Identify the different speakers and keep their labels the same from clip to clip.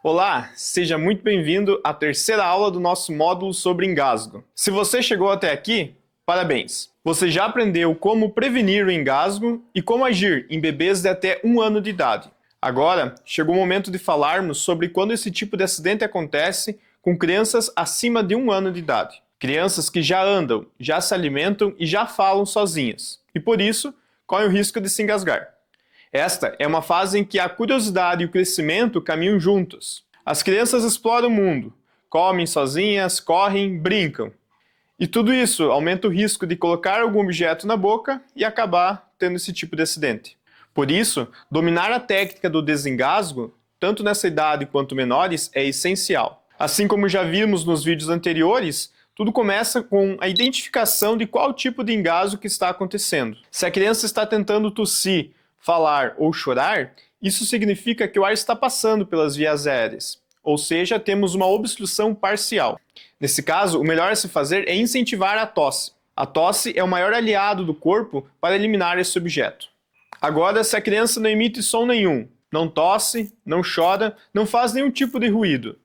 Speaker 1: Olá, seja muito bem-vindo à terceira aula do nosso módulo sobre engasgo. Se você chegou até aqui, parabéns! Você já aprendeu como prevenir o engasgo e como agir em bebês de até 1 ano de idade. Agora, chegou o momento de falarmos sobre quando esse tipo de acidente acontece com crianças acima de 1 ano de idade. Crianças que já andam, já se alimentam e já falam sozinhas, e por isso correm o risco de se engasgar. Esta é uma fase em que a curiosidade e o crescimento caminham juntos. As crianças exploram o mundo, comem sozinhas, correm, brincam. E tudo isso aumenta o risco de colocar algum objeto na boca e acabar tendo esse tipo de acidente. Por isso, dominar a técnica do desengasgo, tanto nessa idade quanto menores, é essencial. Assim como já vimos nos vídeos anteriores, tudo começa com a identificação de qual tipo de engasgo que está acontecendo. Se a criança está tentando tossir, falar ou chorar, isso significa que o ar está passando pelas vias aéreas, ou seja, temos uma obstrução parcial. Nesse caso, o melhor a se fazer é incentivar a tosse. A tosse é o maior aliado do corpo para eliminar esse objeto. Agora, se a criança não emite som nenhum, não tosse, não chora, não faz nenhum tipo de ruído,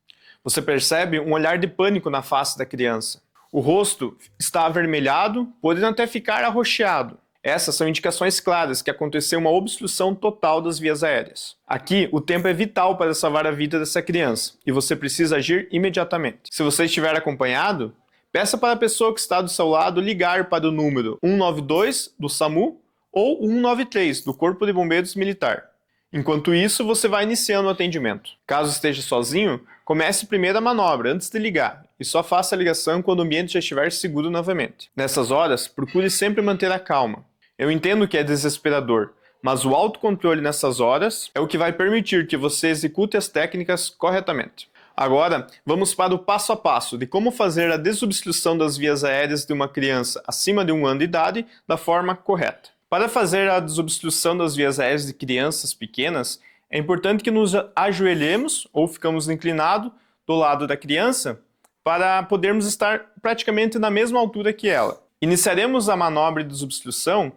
Speaker 1: você percebe um olhar de pânico na face da criança. O rosto está avermelhado, podendo até ficar arroxeado. Essas são indicações claras que aconteceu uma obstrução total das vias aéreas. Aqui, o tempo é vital para salvar a vida dessa criança e você precisa agir imediatamente. Se você estiver acompanhado, peça para a pessoa que está do seu lado ligar para o número 192 do SAMU ou 193 do Corpo de Bombeiros Militar. Enquanto isso, você vai iniciando o atendimento. Caso esteja sozinho, comece primeiro a manobra antes de ligar e só faça a ligação quando o ambiente já estiver seguro novamente. Nessas horas, procure sempre manter a calma. Eu entendo que é desesperador, mas o autocontrole nessas horas é o que vai permitir que você execute as técnicas corretamente. Agora, vamos para o passo a passo de como fazer a desobstrução das vias aéreas de uma criança acima de 1 ano de idade da forma correta. Para fazer a desobstrução das vias aéreas de crianças pequenas, é importante que nos ajoelhemos ou ficamos inclinados do lado da criança para podermos estar praticamente na mesma altura que ela. Iniciaremos a manobra de desobstrução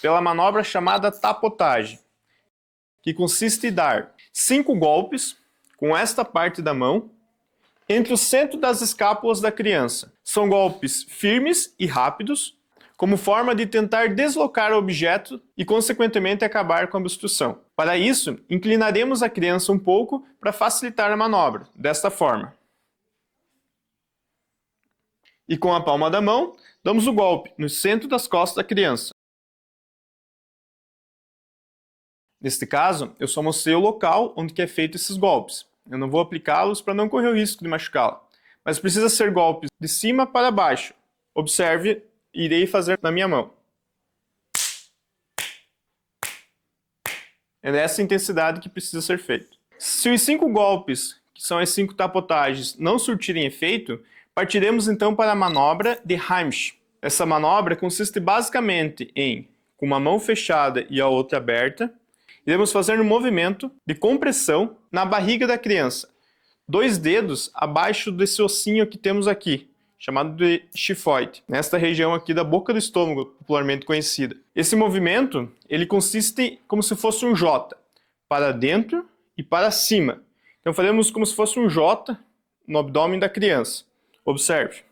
Speaker 1: pela manobra chamada tapotagem, que consiste em dar 5 golpes com esta parte da mão entre o centro das escápulas da criança. São golpes firmes e rápidos, como forma de tentar deslocar o objeto e, consequentemente, acabar com a obstrução. Para isso, inclinaremos a criança um pouco para facilitar a manobra, desta forma. E com a palma da mão, damos o golpe no centro das costas da criança. Neste caso, eu só mostrei o local onde é feito esses golpes. Eu não vou aplicá-los para não correr o risco de machucá-la. Mas precisa ser golpes de cima para baixo. Observe, irei fazer na minha mão. É nessa intensidade que precisa ser feito. Se os 5 golpes, que são as 5 tapotagens, não surtirem efeito, partiremos então para a manobra de Heimlich. Essa manobra consiste basicamente em, com uma mão fechada e a outra aberta, iremos fazer um movimento de compressão na barriga da criança. 2 dedos abaixo desse ossinho que temos aqui, chamado de xifoide, nesta região aqui da boca do estômago, popularmente conhecida. Esse movimento, ele consiste como se fosse um J, para dentro e para cima. Então faremos como se fosse um J no abdômen da criança. Observe.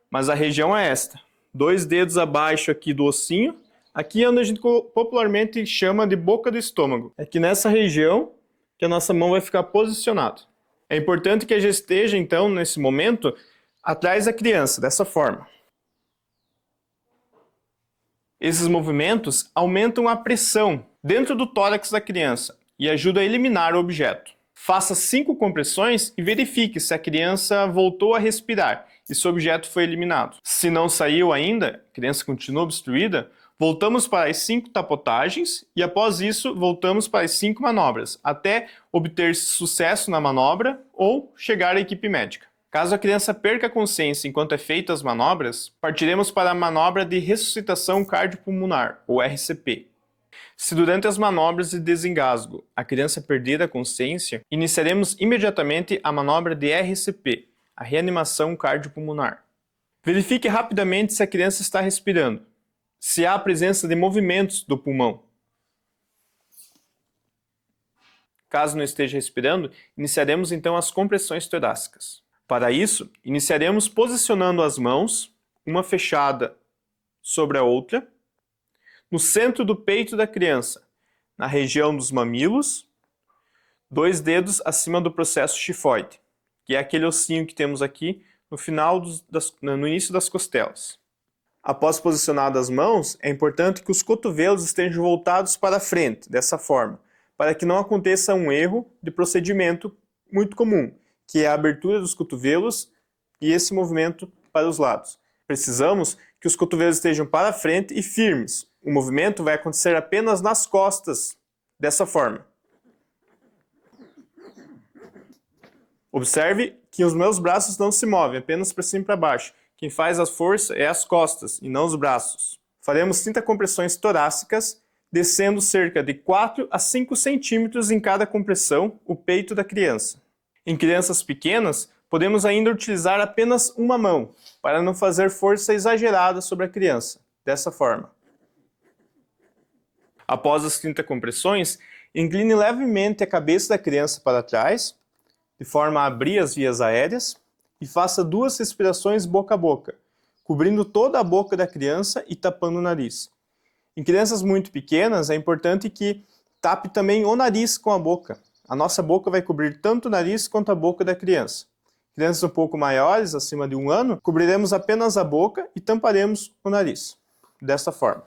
Speaker 1: Mas a região é esta. 2 dedos abaixo aqui do ossinho. Aqui é onde a gente popularmente chama de boca do estômago. É aqui nessa região que a nossa mão vai ficar posicionada. É importante que a gente esteja, então, nesse momento, atrás da criança, dessa forma. Esses movimentos aumentam a pressão dentro do tórax da criança e ajudam a eliminar o objeto. Faça 5 compressões e verifique se a criança voltou a respirar e se o objeto foi eliminado. Se não saiu ainda, a criança continua obstruída, voltamos para as 5 tapotagens e após isso voltamos para as 5 manobras, até obter sucesso na manobra ou chegar à equipe médica. Caso a criança perca a consciência enquanto é feita as manobras, partiremos para a manobra de ressuscitação cardiopulmonar, ou RCP. Se durante as manobras de desengasgo a criança perder a consciência, iniciaremos imediatamente a manobra de RCP, a reanimação cardiopulmonar. Verifique rapidamente se a criança está respirando. se há a presença de movimentos do pulmão. Caso não esteja respirando, iniciaremos então as compressões torácicas. Para isso, iniciaremos posicionando as mãos, uma fechada sobre a outra, no centro do peito da criança, na região dos mamilos, 2 dedos acima do processo xifoide, que é aquele ossinho que temos aqui no final no início das costelas. Após posicionadas as mãos, é importante que os cotovelos estejam voltados para a frente, dessa forma, para que não aconteça um erro de procedimento muito comum, que é a abertura dos cotovelos e esse movimento para os lados. Precisamos que os cotovelos estejam para a frente e firmes. O movimento vai acontecer apenas nas costas, dessa forma. Observe que os meus braços não se movem, apenas para cima e para baixo. Quem faz a força é as costas e não os braços. Faremos 30 compressões torácicas, descendo cerca de 4 a 5 centímetros em cada compressão o peito da criança. Em crianças pequenas, podemos ainda utilizar apenas uma mão, para não fazer força exagerada sobre a criança, dessa forma. Após as 30 compressões, incline levemente a cabeça da criança para trás, de forma a abrir as vias aéreas, e faça 2 respirações boca a boca, cobrindo toda a boca da criança e tapando o nariz. Em crianças muito pequenas, é importante que tape também o nariz com a boca. A nossa boca vai cobrir tanto o nariz quanto a boca da criança. Crianças um pouco maiores, acima de 1 ano, cobriremos apenas a boca e tamparemos o nariz. Desta forma.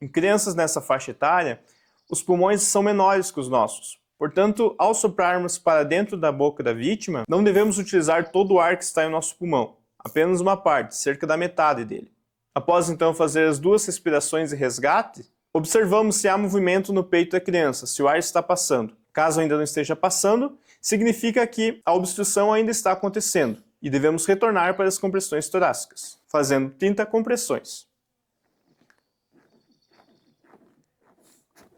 Speaker 1: Em crianças nessa faixa etária, os pulmões são menores que os nossos. Portanto, ao soprarmos para dentro da boca da vítima, não devemos utilizar todo o ar que está em nosso pulmão, apenas uma parte, cerca da metade dele. Após então fazer as 2 respirações de resgate, observamos se há movimento no peito da criança, se o ar está passando. Caso ainda não esteja passando, significa que a obstrução ainda está acontecendo e devemos retornar para as compressões torácicas, fazendo 30 compressões.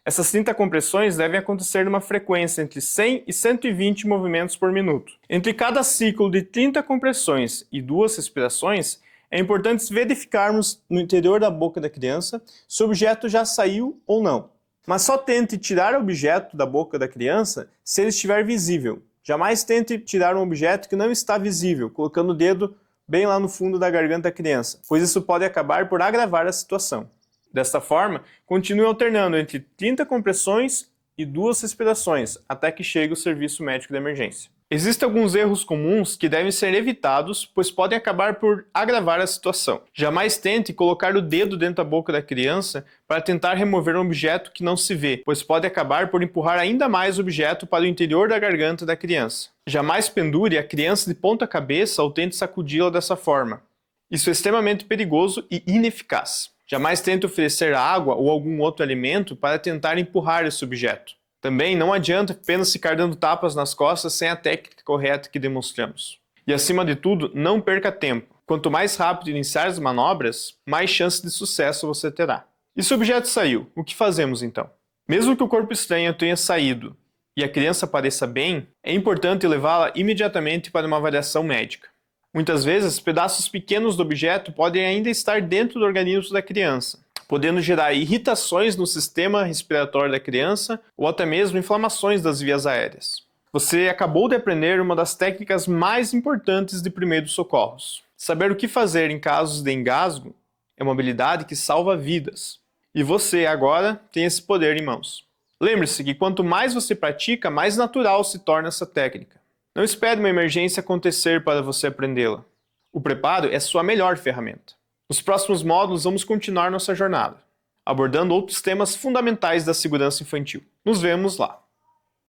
Speaker 1: Essas 30 compressões devem acontecer numa frequência entre 100 e 120 movimentos por minuto. Entre cada ciclo de 30 compressões e 2 respirações, é importante verificarmos no interior da boca da criança se o objeto já saiu ou não. Mas só tente tirar o objeto da boca da criança se ele estiver visível. Jamais tente tirar um objeto que não está visível, colocando o dedo bem lá no fundo da garganta da criança, pois isso pode acabar por agravar a situação. Desta forma, continue alternando entre 30 compressões e 2 respirações, até que chegue o serviço médico de emergência. Existem alguns erros comuns que devem ser evitados, pois podem acabar por agravar a situação. Jamais tente colocar o dedo dentro da boca da criança para tentar remover um objeto que não se vê, pois pode acabar por empurrar ainda mais o objeto para o interior da garganta da criança. Jamais pendure a criança de ponta cabeça ou tente sacudi-la dessa forma. Isso é extremamente perigoso e ineficaz. Jamais tente oferecer água ou algum outro alimento para tentar empurrar esse objeto. Também não adianta apenas ficar dando tapas nas costas sem a técnica correta que demonstramos. E acima de tudo, não perca tempo. Quanto mais rápido iniciar as manobras, mais chance de sucesso você terá. E se o objeto saiu, o que fazemos então? Mesmo que o corpo estranho tenha saído e a criança pareça bem, é importante levá-la imediatamente para uma avaliação médica. Muitas vezes, pedaços pequenos do objeto podem ainda estar dentro do organismo da criança, podendo gerar irritações no sistema respiratório da criança ou até mesmo inflamações das vias aéreas. Você acabou de aprender uma das técnicas mais importantes de primeiros socorros. Saber o que fazer em casos de engasgo é uma habilidade que salva vidas. E você agora tem esse poder em mãos. Lembre-se que quanto mais você pratica, mais natural se torna essa técnica. Não espere uma emergência acontecer para você aprendê-la. O preparo é sua melhor ferramenta. Nos próximos módulos vamos continuar nossa jornada, abordando outros temas fundamentais da segurança infantil. Nos vemos lá!